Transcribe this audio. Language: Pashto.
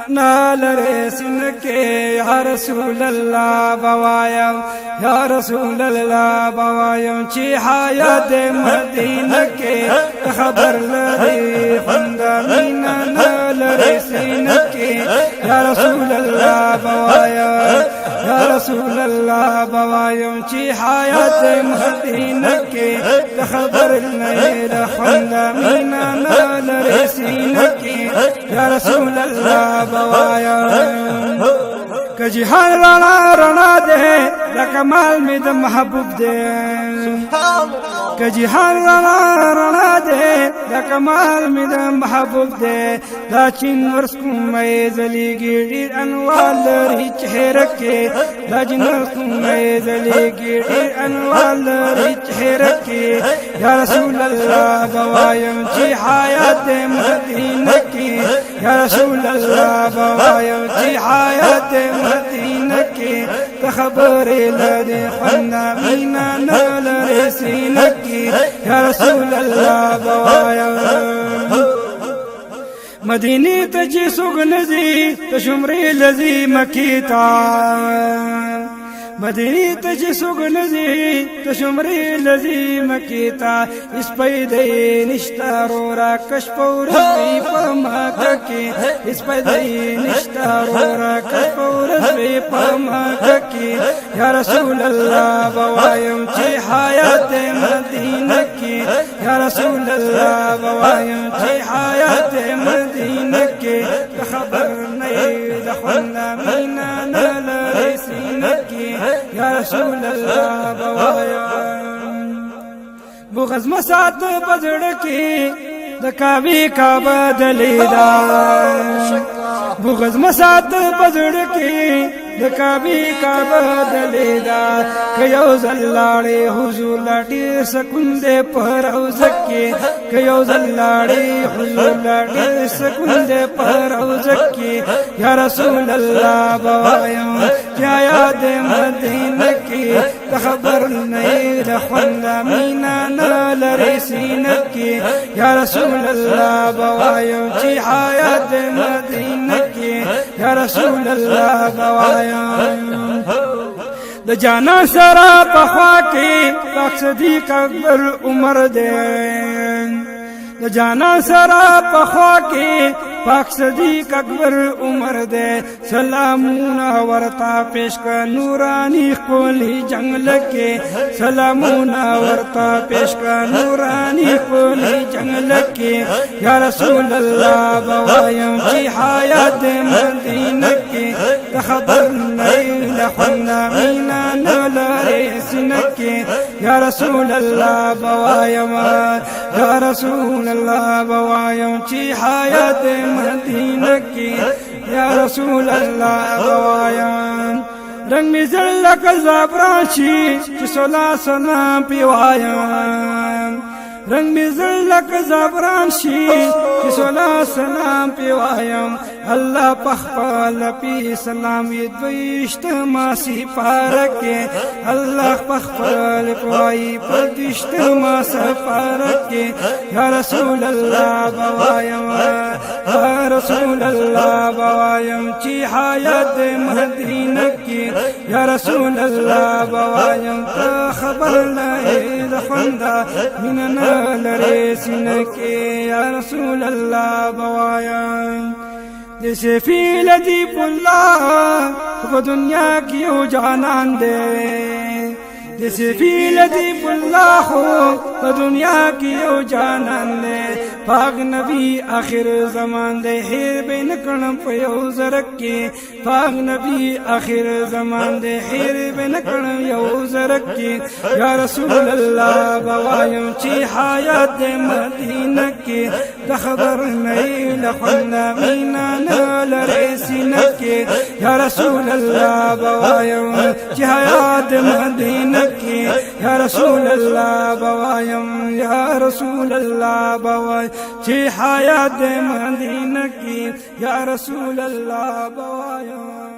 نالرے سن کے یا رسول اللہ بوایم یا رسول اللہ بوایم چی حیات مدینہ کے خبر لدی خندہ مینا نالرے سن کے یا رسول اللہ بوایم یا رسول اللہ بوایم چی حیات مدینہ کے خبر لدی خندہ مینا نالرے سن کے یا رسول اللہ بوایا کجہان رانا رانا دے لکمال میں دا محبوب دے کجہان رانا رانا دے لکمال میں دا محبوب دے دا چین ورسکم میں زلی گیڑی انوال لری چہرکے دا چین ورسکم میں زلی گیڑی انوال لری چہرکے یا رسول اللہ بوایم چی حیات مدینہ کی یا رسول اللہ بوایم چی حیات مدینہ کی خبر لدی خندہ مینا نالرے سینہ کی یا رسول اللہ بوایم مدینی تجی سگنزی تشمری لزی مکیتا مدینی تجی سگنزی تشمری لزی مکیتا اس پیدے نشتا رورا کش پورزوی پمکا کی اس پیدے نشتا رورا کش پورزوی پمکا کی یا رسول اللہ بوایم چی حیات مدینہ کی یا رسول اللہ بوایم چی حیات مدینہ کی خبر نہیں دخلنا مینا نالرے سینہ کی یا رسول اللہ بوایم بغض مسات بزڑکی دکاوی کا بدلیدا بغض مسات بزڑکی دکاوی کا بدلیدا کیو زلاڑے حضور لاٹی سکندے پر اوزکی کیو زلاڑے حضور لاٹی سکندے پر اوزکی یا رسول اللہ بوایم کیا یاد مدینہ کی خبر نہیں رخوندہ مینا نالرے سینہ کی یا رسول اللہ بوایم چی حیات مدینہ کی یا رسول اللہ بوایم د جانا سرا پخوا کی پاک صدیق اکبر عمر دے د جانا سرا پخوا کی پاک صدیق اکبر عمر دے سلامونا ورتا پیش کا نورانی قولی جنگل کے سلامونا ورتا پیش کا نورانی قولی جنگل کے یا رسول اللہ بوایم چی حیات مدینہ کی خبر نہیں لخندہ مینا نالرے سینہ کی یا رسول اللہ بوایم یا رسول اللہ بوایم چی حیات مدینہ کی یا رسول اللہ بوایم رنگ میں زلک زعفران شی چی صلاح سلام پیوایم رنگ میں زلک زعفران شی چی صلاح سلام پیوایم اللہ پخپل پی سلامی دویشت ماسی پارکے اللہ پخپل پوائی پدشت ماس پارکے یا رسول اللہ بوایم یا رسول اللہ بوایم چی حیات مدینہ کی یا رسول اللہ بوایم تا خبر لائے دخندہ من نالرے سینہ کے یا رسول اللہ بوایم جیسے فی لطیف اللہ وہ دنیا کی او جانان دے جیسے فی لطیف اللہ ہو وہ دنیا کی او جانان دے پاک نبی آخر زمان دے ہیر بین کرن پیو زرکی پاک نبی آخر زمان دے ہیر بین کرن یو زرکی یا رسول اللہ بوایم چی حیات مدینہ کی خبر نہیں لخندہ مینا نالرے سینہ کی یا رسول اللہ بوایم چی حیات مدینہ کی یا رسول اللہ بوایم یا رسول اللہ بوایم چی حیات مدینہ کی یا رسول اللہ بوایم